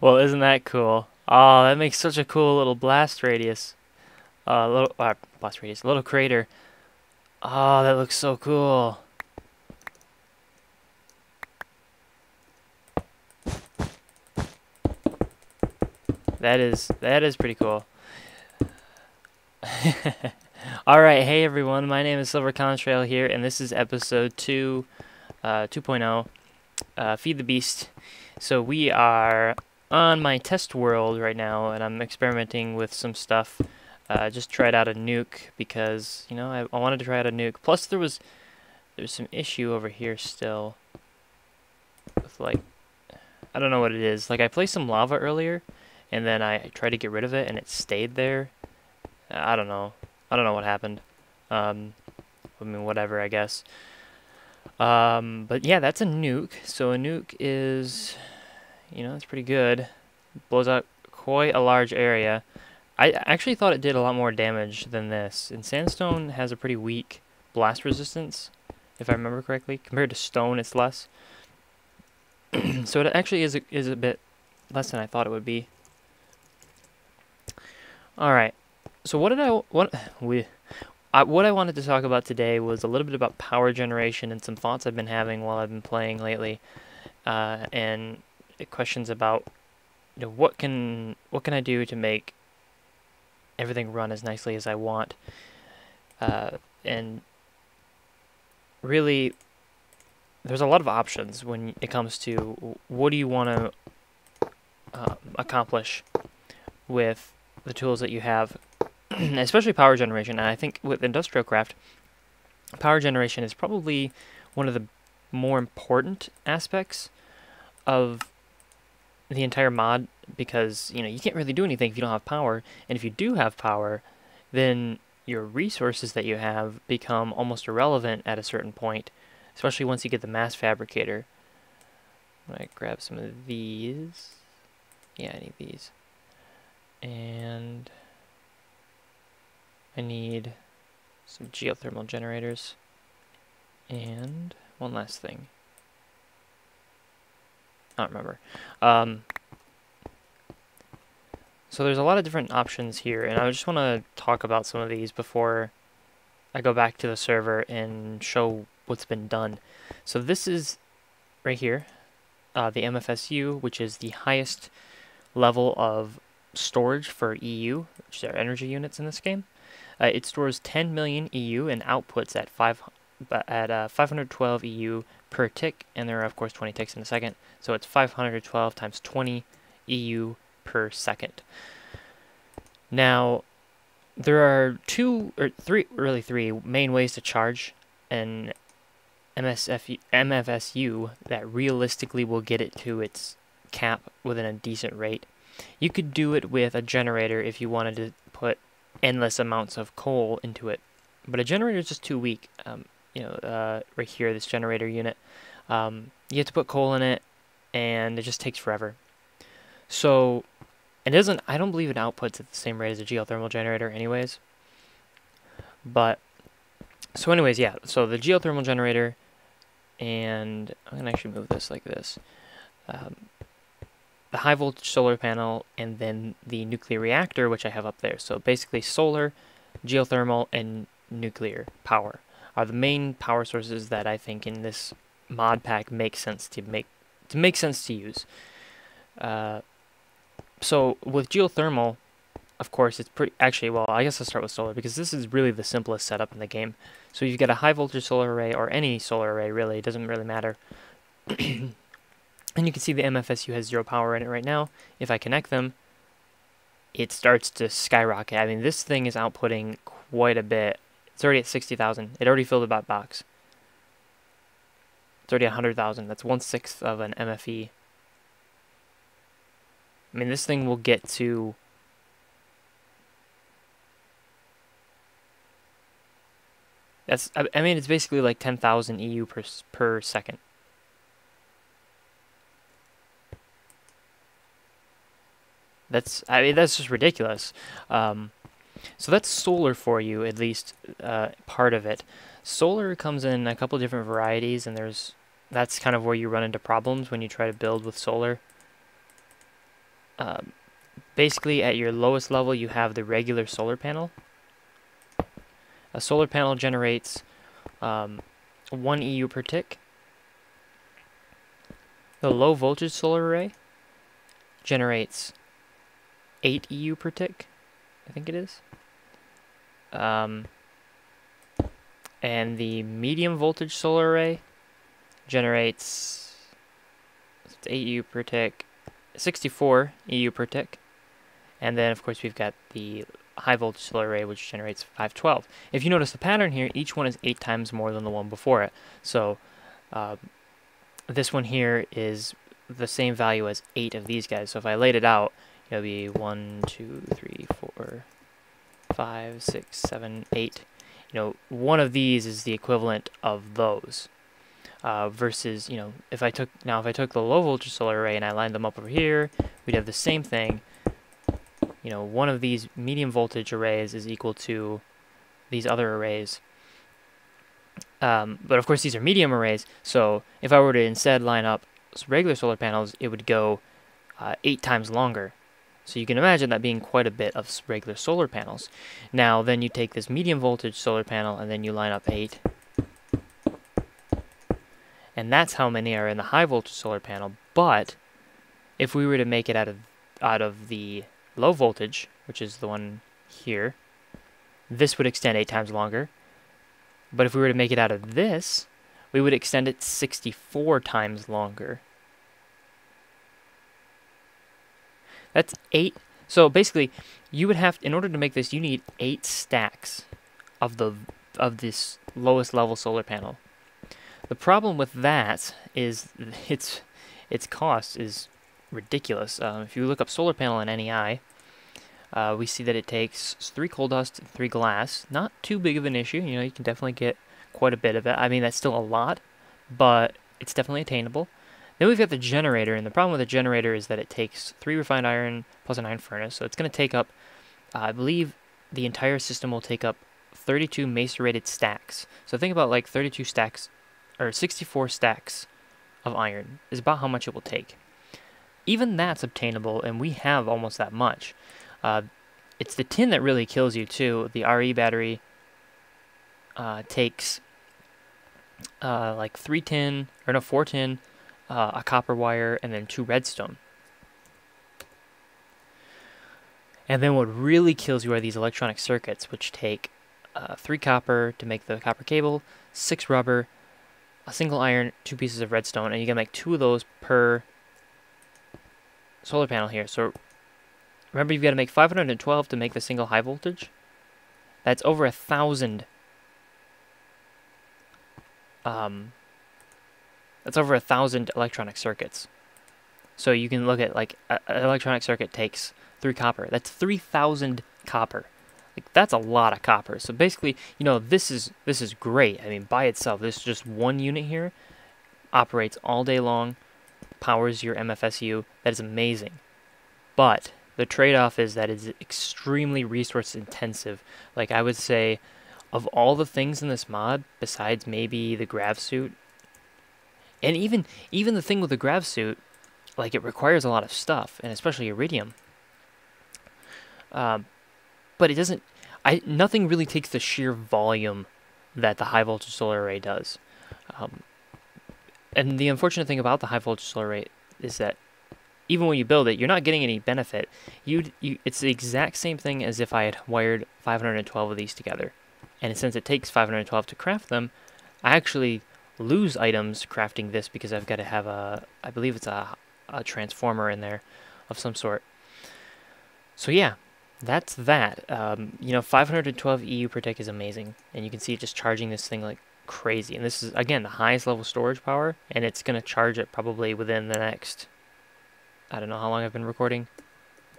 Well, isn't that cool? Oh, that makes such a cool little blast radius. Blast radius, little crater. Oh, that looks so cool. That is pretty cool. All right, hey everyone. My name is Silver Contrail here, and this is episode 2.0, Feed the Beast. So we are on my test world right now, and I'm experimenting with some stuff. Just tried out a nuke because I wanted to try out a nuke. Plus there's some issue over here still with like I don't know what it is. Like I placed some lava earlier, and then I tried to get rid of it, and it stayed there. I don't know. I don't know what happened. I mean, whatever, I guess. But yeah, that's a nuke. So a nuke is, it's pretty good. Blows out quite a large area. I actually thought it did a lot more damage than this. And sandstone has a pretty weak blast resistance, if I remember correctly. Compared to stone, it's less. So it actually is a bit less than I thought it would be. All right. So what I wanted to talk about today was a little bit about power generation and some thoughts I've been having while I've been playing lately, and questions about what can I do to make everything run as nicely as I want, and really there's a lot of options when it comes to what do you want to accomplish with the tools that you have. Especially power generation, and I think with industrial craft, power generation is probably one of the more important aspects of the entire mod, because you can't really do anything if you don't have power, and if you do have power, then your resources that you have become almost irrelevant at a certain point, especially once you get the mass fabricator. I'm gonna grab some of these. Yeah, I need these. And I need some geothermal generators, and one last thing. I don't remember. So there's a lot of different options here, and I just want to talk about some of these before I go back to the server and show what's been done. So this is right here, the MFSU, which is the highest level of storage for EU, which are energy units in this game. It stores 10 million EU and outputs at 512 EU per tick, and there are of course 20 ticks in a second, so it's 512 times 20 EU per second. Now, there are three main ways to charge an MFSU that realistically will get it to its cap within a decent rate. You could do it with a generator if you wanted to put endless amounts of coal into it, but a generator is just too weak. Right here, this generator unit, you have to put coal in it, and it just takes forever. So it doesn't. I don't believe it outputs at the same rate as a geothermal generator, anyways. But so, anyways, yeah. So the geothermal generator, and I'm gonna actually move this like this. The high voltage solar panel, and then the nuclear reactor, which I have up there. So basically solar, geothermal, and nuclear power are the main power sources that I think in this mod pack make sense to use. So with geothermal, of course, it's pretty, actually, well, I guess I'll start with solar, because this is really the simplest setup in the game. So you've got a high voltage solar array, or any solar array really, it doesn't really matter. And you can see the MFSU has 0 power in it right now. If I connect them, it starts to skyrocket. I mean, this thing is outputting quite a bit. It's already at 60,000. It already filled the box. It's already 100,000. That's 1/6 of an MFE. I mean, this thing will get to... I mean, it's basically like 10,000 EU per second. That's just ridiculous. So that's solar for you, at least part of it. Solar comes in a couple different varieties, and that's kind of where you run into problems when you try to build with solar. basically at your lowest level you have the regular solar panel. A solar panel generates 1 EU per tick. The low voltage solar array generates 8 EU per tick, I think it is. And the medium voltage solar array generates 8 EU per tick, 64 EU per tick. And then, of course, we've got the high voltage solar array, which generates 512. If you notice the pattern here, each one is 8 times more than the one before it. So this one here is the same value as 8 of these guys. So if I laid it out, it'll be 1, 2, 3, 4, 5, 6, 7, 8. You know, one of these is the equivalent of those. Versus, you know, if I took the low voltage solar array and I lined them up over here, we'd have the same thing. You know, one of these medium voltage arrays is equal to these other arrays. But of course these are medium arrays, so if I were to instead line up regular solar panels, it would go 8 times longer. So you can imagine that being quite a bit of regular solar panels. Now then you take this medium voltage solar panel and then you line up 8. And that's how many are in the high voltage solar panel. But if we were to make it out of the low voltage, which is the one here, this would extend 8 times longer. But if we were to make it out of this, we would extend it 64 times longer. That's 8. So basically, you would have, in order to make this, you need 8 stacks of this lowest level solar panel. The problem with that is its cost is ridiculous. If you look up solar panel in NEI, we see that it takes 3 coal dust and 3 glass. Not too big of an issue. You know, you can definitely get quite a bit of it. I mean, that's still a lot, but it's definitely attainable. Then we've got the generator, and the problem with the generator is that it takes 3 refined iron plus an iron furnace. So it's going to take up, I believe the entire system will take up 32 macerated stacks. So think about like 32 stacks, or 64 stacks of iron is about how much it will take. Even that's obtainable, and we have almost that much. It's the tin that really kills you too. The RE battery takes like 4 tin, a copper wire, and then 2 redstone. And then what really kills you are these electronic circuits, which take 3 copper to make the copper cable, 6 rubber, a single iron, 2 pieces of redstone, and you can make 2 of those per solar panel here. So remember, you've got to make 512 to make the single high voltage. That's over 1,000. That's over 1,000 electronic circuits. So you can look at like an electronic circuit takes 3 copper. That's 3,000 copper. Like, that's a lot of copper. So basically, you know, this is great. I mean, by itself, this is just one unit here, operates all day long, powers your MFSU. That is amazing. But the trade-off is that it's extremely resource intensive. Like, I would say, of all the things in this mod, besides maybe the grav suit, and even the thing with the grav suit, like, it requires a lot of stuff, and especially iridium. But it doesn't. Nothing really takes the sheer volume that the high voltage solar array does. And the unfortunate thing about the high voltage solar array is that even when you build it, you're not getting any benefit. It's the exact same thing as if I had wired 512 of these together. And since it takes 512 to craft them, I actually lose items crafting this because I've got to have I believe it's a transformer in there of some sort. So yeah. That's that. You know, 512 EU per tick is amazing, and you can see it just charging this thing like crazy. And this is, again, the highest level storage power, and it's going to charge it probably within the next, I don't know how long I've been recording.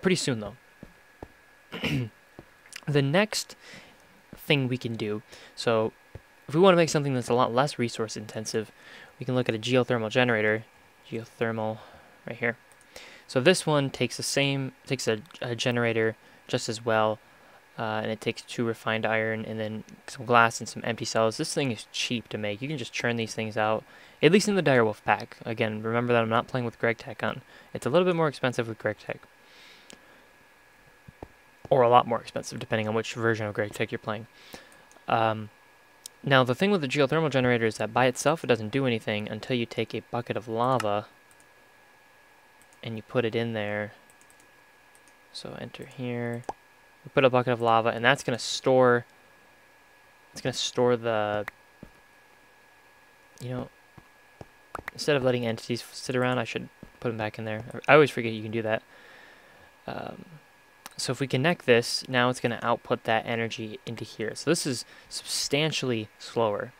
Pretty soon, though. The next thing we can do, so if we want to make something that's a lot less resource intensive, we can look at a geothermal generator. Geothermal, right here. So this one takes a generator just as well, and it takes 2 refined iron and then some glass and some empty cells. This thing is cheap to make. You can just churn these things out, at least in the Direwolf pack. Again, remember that I'm not playing with GregTech on. It's a little bit more expensive with GregTech. or a lot more expensive, depending on which version of Gravitech you're playing. Now, the thing with the geothermal generator is that by itself it doesn't do anything until you take a bucket of lava and you put it in there. So enter here, you put a bucket of lava, and that's going to store, it's going to store the, you know, instead of letting entities sit around, I should put them back in there. I always forget you can do that. So if we connect this, now it's going to output that energy into here. So this is substantially slower,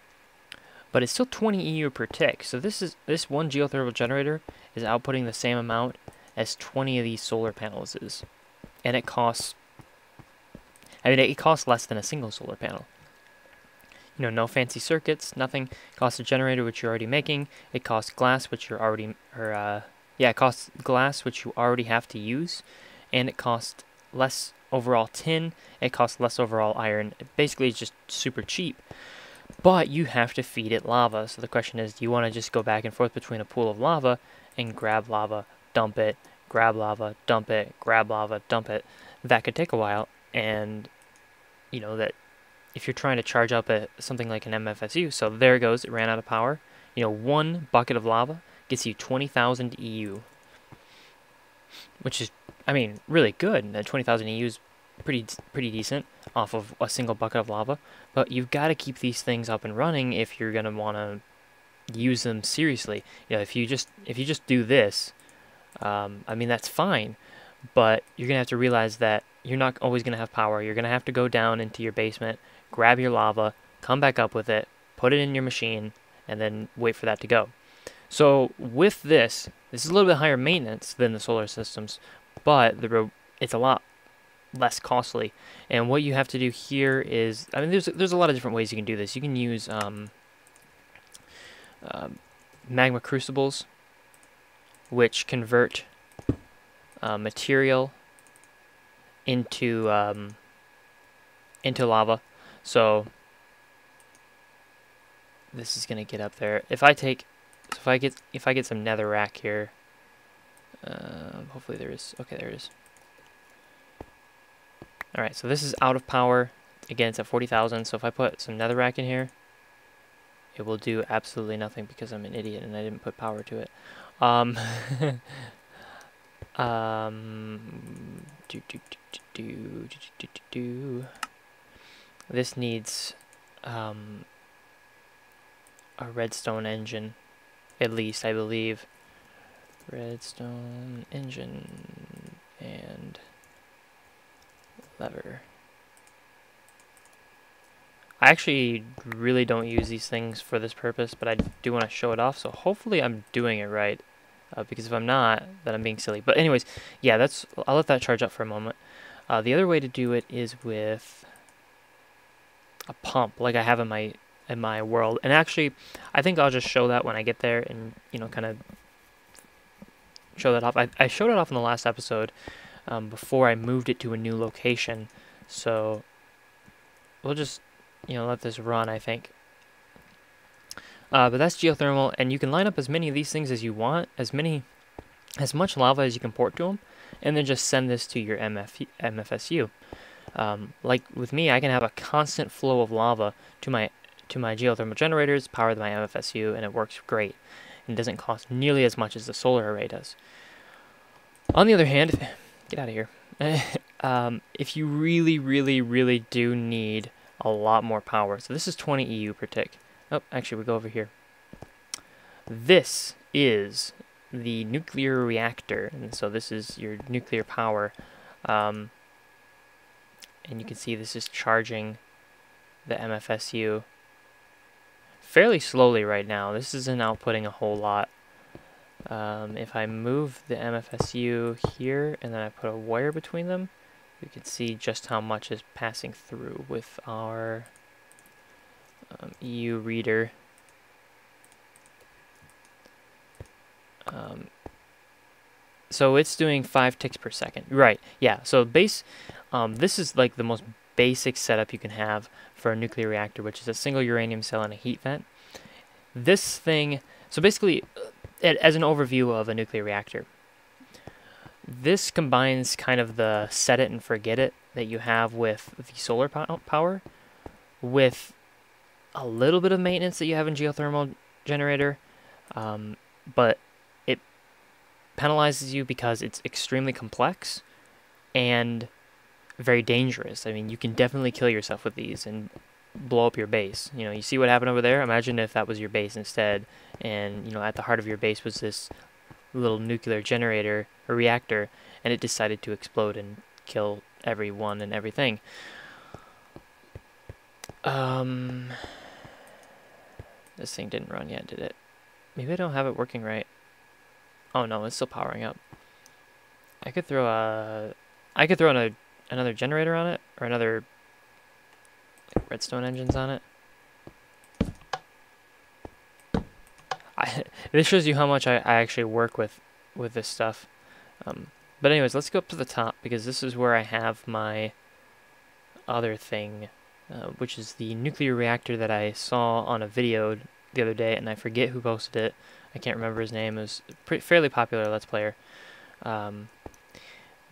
but it's still 20 EU per tick. So this one geothermal generator is outputting the same amount as 20 of these solar panels is, and it costs. I mean, it costs less than a single solar panel. You know, no fancy circuits, nothing. It costs a generator which you're already making. It costs glass which you're already, it costs glass which you already have to use, and it costs less overall tin, it costs less overall iron. Basically, it's just super cheap, but you have to feed it lava. So the question is, do you want to just go back and forth between a pool of lava and grab lava, dump it, grab lava, dump it, grab lava, dump it? That could take a while, and you know that if you're trying to charge up something like an MFSU, so there it goes, it ran out of power. You know, one bucket of lava gets you 20,000 EU, which is, I mean, really good. That 20,000 EU is pretty decent off of a single bucket of lava. But you've got to keep these things up and running if you're gonna want to use them seriously. You know, if you just do this, I mean, that's fine, but you're gonna have to realize that you're not always gonna have power. You're gonna have to go down into your basement, grab your lava, come back up with it, put it in your machine, and then wait for that to go. So with this is a little bit higher maintenance than the solar systems, but it's a lot less costly. And what you have to do here is, I mean, there's a lot of different ways you can do this. You can use magma crucibles, which convert material into lava. So this is gonna get up there. If I get some netherrack here, hopefully there is. Okay, there it is. All right, so this is out of power. Again, it's at 40,000. So if I put some netherrack in here, it will do absolutely nothing because I'm an idiot and I didn't put power to it. This needs a redstone engine, at least I believe. Redstone engine and lever. I actually really don't use these things for this purpose, but I do want to show it off, so hopefully I'm doing it right, because if I'm not, then I'm being silly. But anyways, yeah, I'll let that charge up for a moment. The other way to do it is with a pump, like I have in my world. And actually, I think I'll just show that when I get there, and you know, kind of show that off. I showed it off in the last episode before I moved it to a new location, so we'll just, you know, let this run, I think. But that's geothermal, and you can line up as many of these things as you want, as much lava as you can port to them, and then just send this to your MFSU. Like with me, I can have a constant flow of lava to my geothermal generators, power my MFSU, and it works great. And doesn't cost nearly as much as the solar array does. On the other hand, get out of here. If you really, really, really do need a lot more power, so this is 20 EU per tick. Oh, actually, we go over here. This is the nuclear reactor, and so this is your nuclear power. And you can see this is charging the MFSU fairly slowly right now. This isn't outputting a whole lot. If I move the MFSU here and then I put a wire between them, you can see just how much is passing through with our EU reader. So it's doing 5 ticks per second. Right, yeah, so this is like the most basic setup you can have for a nuclear reactor, which is a single uranium cell and a heat vent. This thing, so basically, as an overview of a nuclear reactor, this combines kind of the set it and forget it that you have with the solar power, with a little bit of maintenance that you have in geothermal generator, but it penalizes you because it's extremely complex and very dangerous. I mean, you can definitely kill yourself with these and blow up your base. You know, you see what happened over there? Imagine if that was your base instead, and, you know, at the heart of your base was this little nuclear generator or reactor, and it decided to explode and kill everyone and everything. This thing didn't run yet, did it? Maybe I don't have it working right. Oh no, it's still powering up. I could throw another generator on it, or another redstone engines on it. This shows you how much I actually work with this stuff. But anyways, let's go up to the top, because this is where I have my other thing, which is the nuclear reactor that I saw on a video the other day, and I forget who posted it. I can't remember his name. It was fairly popular Let's Player.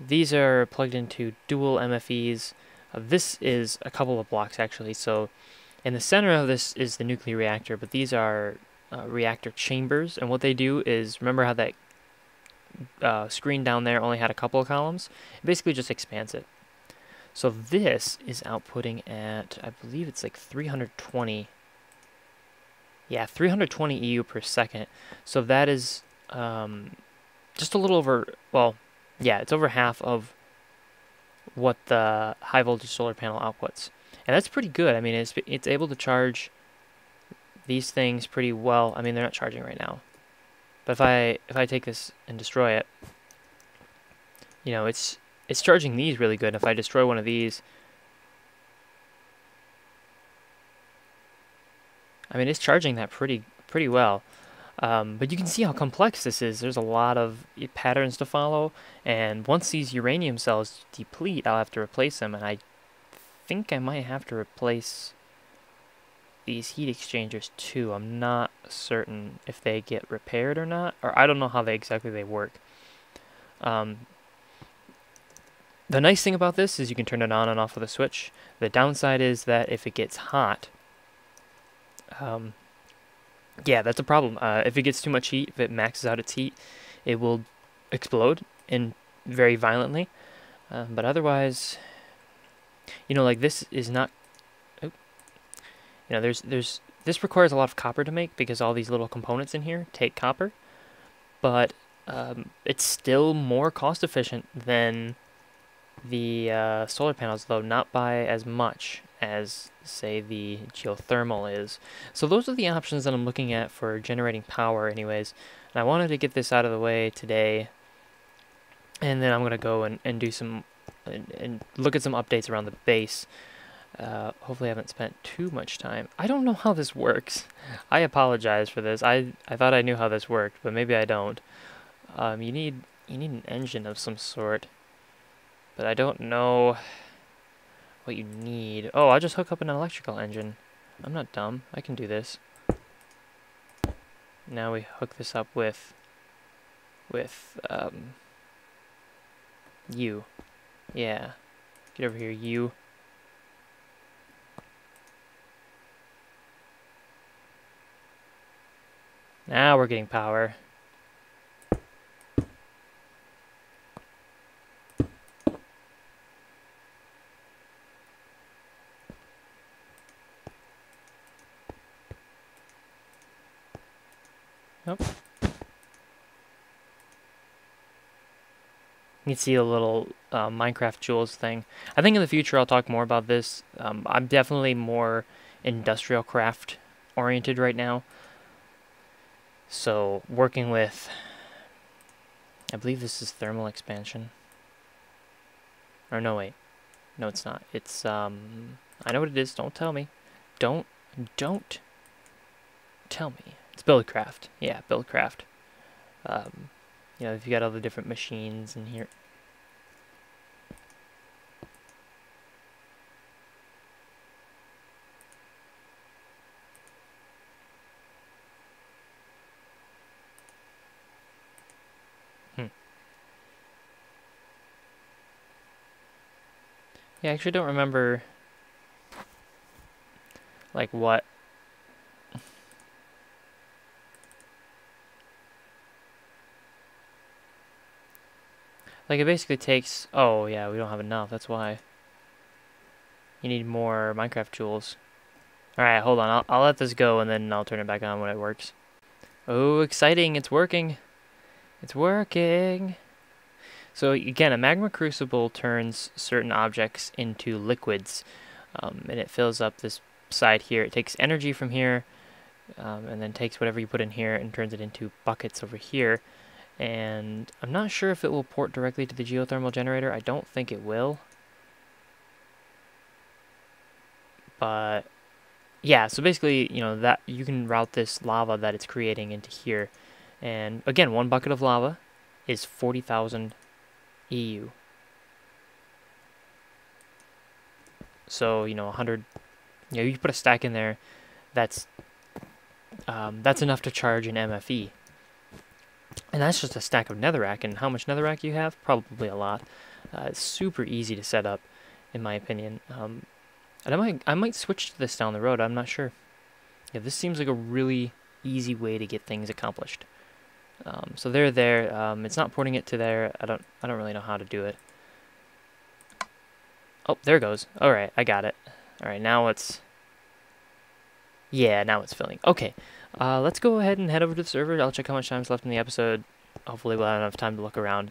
These are plugged into dual MFEs. This is a couple of blocks, actually. So in the center of this is the nuclear reactor, but these are reactor chambers, and what they do is, remember how that screen down there only had a couple of columns? It basically just expands it. So this is outputting at, I believe it's like 320. Yeah, 320 EU per second. So that is just a little over, well, yeah, it's over half of what the high voltage solar panel outputs. And that's pretty good. I mean, it's able to charge these things pretty well. I mean, they're not charging right now. But if I take this and destroy it, you know, it's charging these really good. If I destroy one of these, I mean, it's charging that pretty well. But you can see how complex this is. There's a lot of patterns to follow, and once these uranium cells deplete, I'll have to replace them, and I think I might have to replace these heat exchangers too. I'm not certain if they get repaired or not, or I don't know how exactly they work. The nice thing about this is you can turn it on and off with a switch. The downside is that if it gets hot, yeah, that's a problem. If it gets too much heat, if it maxes out its heat, it will explode, and very violently. But otherwise, you know, like this is not. Oh, you know, this requires a lot of copper to make, because all these little components in here take copper. But it's still more cost efficient than the solar panels, though not by as much as, say, the geothermal is. So those are the options that I'm looking at for generating power anyways. And I wanted to get this out of the way today, and then I'm going to go and do some and look at some updates around the base. Hopefully I haven't spent too much time. I don't know how this works. I apologize for this. I thought I knew how this worked, but maybe I don't. You need an engine of some sort, but I don't know what you need. Oh, I'll just hook up an electrical engine. I'm not dumb. I can do this. Now we hook this up with you. Yeah. Get over here, you. Now we're getting power. Nope. You can see a little Minecraft Jewels thing. I think in the future I'll talk more about this. I'm definitely more industrial craft oriented right now. So working with, I believe this is thermal expansion. Or no, wait. No, it's not. It's, I know what it is. Don't tell me. Don't tell me. It's Buildcraft. Yeah, Buildcraft. You know, if you got all the different machines in here. Yeah, I actually don't remember, like, what. Like, it basically takes... Oh, yeah, we don't have enough. That's why. You need more Minecraft tools. Alright, hold on. I'll let this go, and then I'll turn it back on when it works. Oh, exciting. It's working. It's working. So, again, a magma crucible turns certain objects into liquids. And it fills up this side here. It takes energy from here, and then takes whatever you put in here and turns it into buckets over here. And I'm not sure if it will port directly to the geothermal generator. I don't think it will. But yeah, so basically, you know, that you can route this lava that it's creating into here. And again, one bucket of lava is 40,000 EU. So, you know, 100, you know, you put a stack in there, that's enough to charge an MFE. And that's just a stack of netherrack. And how much netherrack you have? Probably a lot. It's super easy to set up, in my opinion. And I might switch to this down the road. I'm not sure. Yeah, this seems like a really easy way to get things accomplished. So they're there. It's not porting it to there. I don't really know how to do it. Oh, there it goes. All right, I got it. All right, now it's... Yeah, now it's filling. Okay, let's go ahead and head over to the server. I'll check how much time's left in the episode. Hopefully we'll have enough time to look around.